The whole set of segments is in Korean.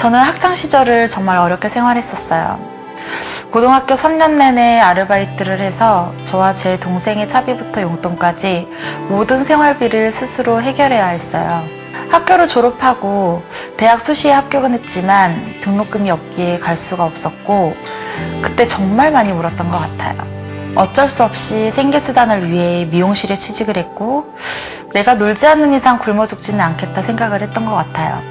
저는 학창 시절을 정말 어렵게 생활했었어요. 고등학교 3년 내내 아르바이트를 해서 저와 제 동생의 차비부터 용돈까지 모든 생활비를 스스로 해결해야 했어요. 학교를 졸업하고 대학 수시에 합격은 했지만 등록금이 없기에 갈 수가 없었고 그때 정말 많이 울었던 것 같아요. 어쩔 수 없이 생계수단을 위해 미용실에 취직을 했고 내가 놀지 않는 이상 굶어 죽지는 않겠다 생각을 했던 것 같아요.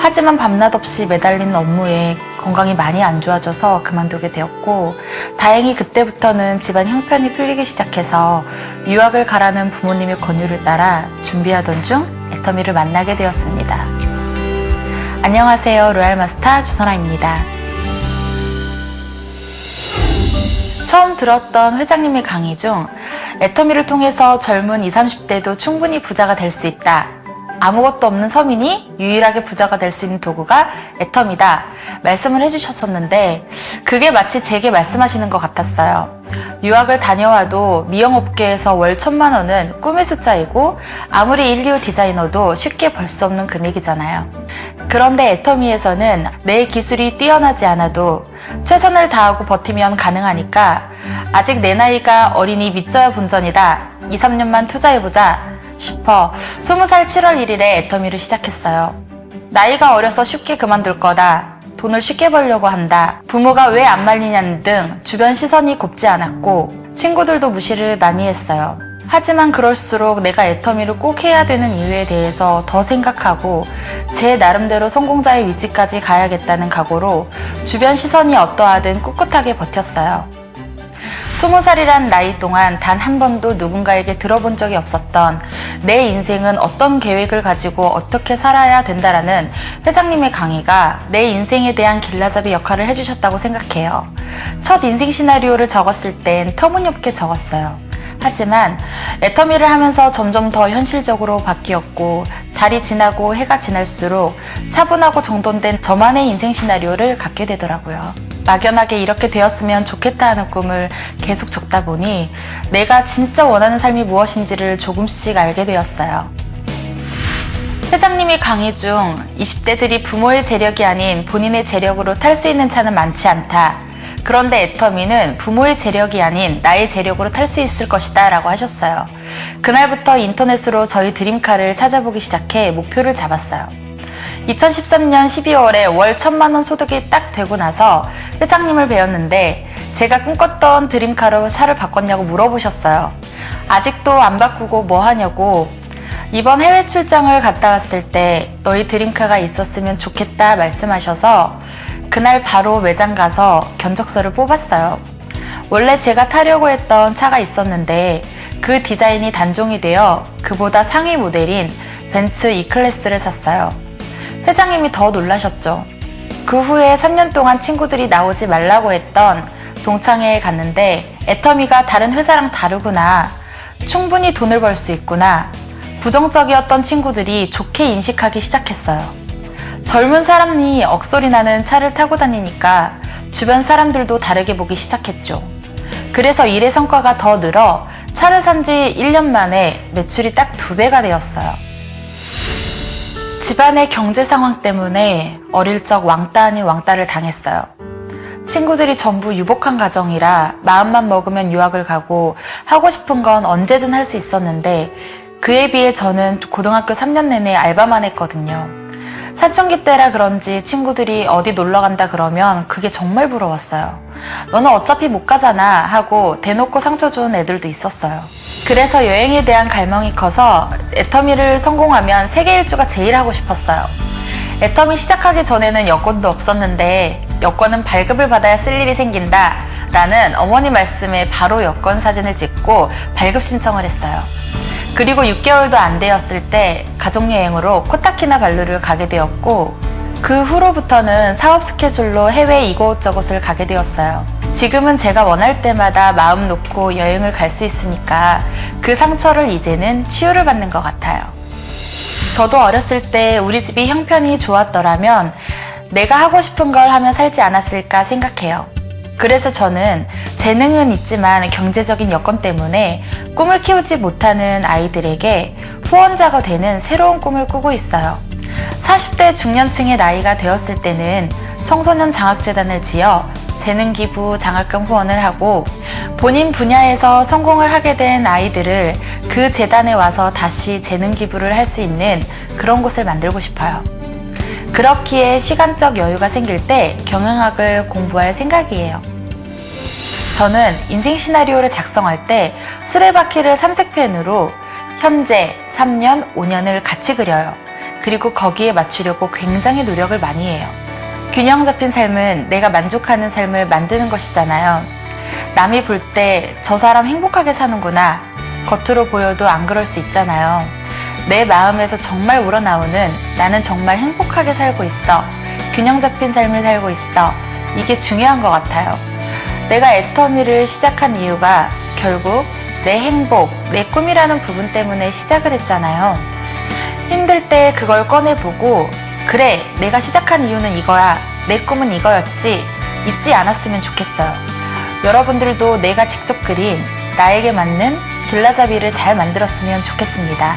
하지만 밤낮 없이 매달리는 업무에 건강이 많이 안 좋아져서 그만두게 되었고 다행히 그때부터는 집안 형편이 풀리기 시작해서 유학을 가라는 부모님의 권유를 따라 준비하던 중 애터미를 만나게 되었습니다. 안녕하세요. 로얄마스터 주선아입니다. 처음 들었던 회장님의 강의 중 애터미를 통해서 젊은 20, 30대도 충분히 부자가 될 수 있다. 아무것도 없는 서민이 유일하게 부자가 될 수 있는 도구가 애터미다 말씀을 해주셨었는데 그게 마치 제게 말씀하시는 것 같았어요. 유학을 다녀와도 미용업계에서 월 1,000만 원은 꿈의 숫자이고 아무리 인류 디자이너도 쉽게 벌 수 없는 금액이잖아요. 그런데 애터미에서는 내 기술이 뛰어나지 않아도 최선을 다하고 버티면 가능하니까 아직 내 나이가 어린이 믿져야 본전이다. 2, 3년만 투자해보자 싶어 20살 7월 1일에 애터미를 시작했어요. 나이가 어려서 쉽게 그만둘 거다. 돈을 쉽게 벌려고 한다. 부모가 왜 안 말리냐는 등 주변 시선이 곱지 않았고 친구들도 무시를 많이 했어요. 하지만 그럴수록 내가 애터미를 꼭 해야 되는 이유에 대해서 더 생각하고 제 나름대로 성공자의 위치까지 가야겠다는 각오로 주변 시선이 어떠하든 꿋꿋하게 버텼어요. 20살이란 나이 동안 단 한 번도 누군가에게 들어본 적이 없었던 내 인생은 어떤 계획을 가지고 어떻게 살아야 된다라는 회장님의 강의가 내 인생에 대한 길라잡이 역할을 해주셨다고 생각해요. 첫 인생 시나리오를 적었을 땐 터무니없게 적었어요. 하지만 애터미를 하면서 점점 더 현실적으로 바뀌었고 달이 지나고 해가 지날수록 차분하고 정돈된 저만의 인생 시나리오를 갖게 되더라고요. 막연하게 이렇게 되었으면 좋겠다 하는 꿈을 계속 적다 보니 내가 진짜 원하는 삶이 무엇인지를 조금씩 알게 되었어요. 회장님이 강의 중 20대들이 부모의 재력이 아닌 본인의 재력으로 탈 수 있는 차는 많지 않다. 그런데 애터미는 부모의 재력이 아닌 나의 재력으로 탈 수 있을 것이다 라고 하셨어요. 그날부터 인터넷으로 저희 드림카를 찾아보기 시작해 목표를 잡았어요. 2013년 12월에 월 1,000만 원 소득이 딱 되고 나서 회장님을 뵈었는데 제가 꿈꿨던 드림카로 차를 바꿨냐고 물어보셨어요. 아직도 안 바꾸고 뭐 하냐고. 이번 해외 출장을 갔다 왔을 때 너희 드림카가 있었으면 좋겠다 말씀하셔서 그날 바로 매장 가서 견적서를 뽑았어요. 원래 제가 타려고 했던 차가 있었는데 그 디자인이 단종이 되어 그보다 상위 모델인 벤츠 E클래스를 샀어요. 회장님이 더 놀라셨죠. 그 후에 3년 동안 친구들이 나오지 말라고 했던 동창회에 갔는데 애터미가 다른 회사랑 다르구나. 충분히 돈을 벌 수 있구나. 부정적이었던 친구들이 좋게 인식하기 시작했어요. 젊은 사람이 억소리 나는 차를 타고 다니니까 주변 사람들도 다르게 보기 시작했죠. 그래서 일의 성과가 더 늘어 차를 산 지 1년 만에 매출이 딱 2배가 되었어요. 집안의 경제 상황 때문에 어릴 적 왕따 아닌 왕따를 당했어요. 친구들이 전부 유복한 가정이라 마음만 먹으면 유학을 가고 하고 싶은 건 언제든 할 수 있었는데 그에 비해 저는 고등학교 3년 내내 알바만 했거든요. 사춘기 때라 그런지 친구들이 어디 놀러 간다 그러면 그게 정말 부러웠어요. 너는 어차피 못 가잖아 하고 대놓고 상처 주는 애들도 있었어요. 그래서 여행에 대한 갈망이 커서 애터미를 성공하면 세계 일주가 제일 하고 싶었어요. 애터미 시작하기 전에는 여권도 없었는데 여권은 발급을 받아야 쓸 일이 생긴다 라는 어머니 말씀에 바로 여권 사진을 찍고 발급 신청을 했어요. 그리고 6개월도 안 되었을 때 가족여행으로 코타키나발루를 가게 되었고 그 후로부터는 사업 스케줄로 해외 이곳저곳을 가게 되었어요. 지금은 제가 원할 때마다 마음 놓고 여행을 갈 수 있으니까 그 상처를 이제는 치유를 받는 것 같아요. 저도 어렸을 때 우리 집이 형편이 좋았더라면 내가 하고 싶은 걸 하며 살지 않았을까 생각해요. 그래서 저는 재능은 있지만 경제적인 여건 때문에 꿈을 키우지 못하는 아이들에게 후원자가 되는 새로운 꿈을 꾸고 있어요. 40대 중년층의 나이가 되었을 때는 청소년 장학재단을 지어 재능기부 장학금 후원을 하고 본인 분야에서 성공을 하게 된 아이들을 그 재단에 와서 다시 재능기부를 할 수 있는 그런 곳을 만들고 싶어요. 그렇기에 시간적 여유가 생길 때 경영학을 공부할 생각이에요. 저는 인생 시나리오를 작성할 때 수레바퀴를 삼색펜으로 현재, 3년, 5년을 같이 그려요. 그리고 거기에 맞추려고 굉장히 노력을 많이 해요. 균형 잡힌 삶은 내가 만족하는 삶을 만드는 것이잖아요. 남이 볼 때 저 사람 행복하게 사는구나. 겉으로 보여도 안 그럴 수 있잖아요. 내 마음에서 정말 우러나오는 나는 정말 행복하게 살고 있어. 균형 잡힌 삶을 살고 있어. 이게 중요한 것 같아요. 내가 애터미를 시작한 이유가 결국 내 행복, 내 꿈이라는 부분 때문에 시작을 했잖아요. 힘들 때 그걸 꺼내보고 그래, 내가 시작한 이유는 이거야. 내 꿈은 이거였지. 잊지 않았으면 좋겠어요. 여러분들도 내가 직접 그린 나에게 맞는 길라잡이를 잘 만들었으면 좋겠습니다.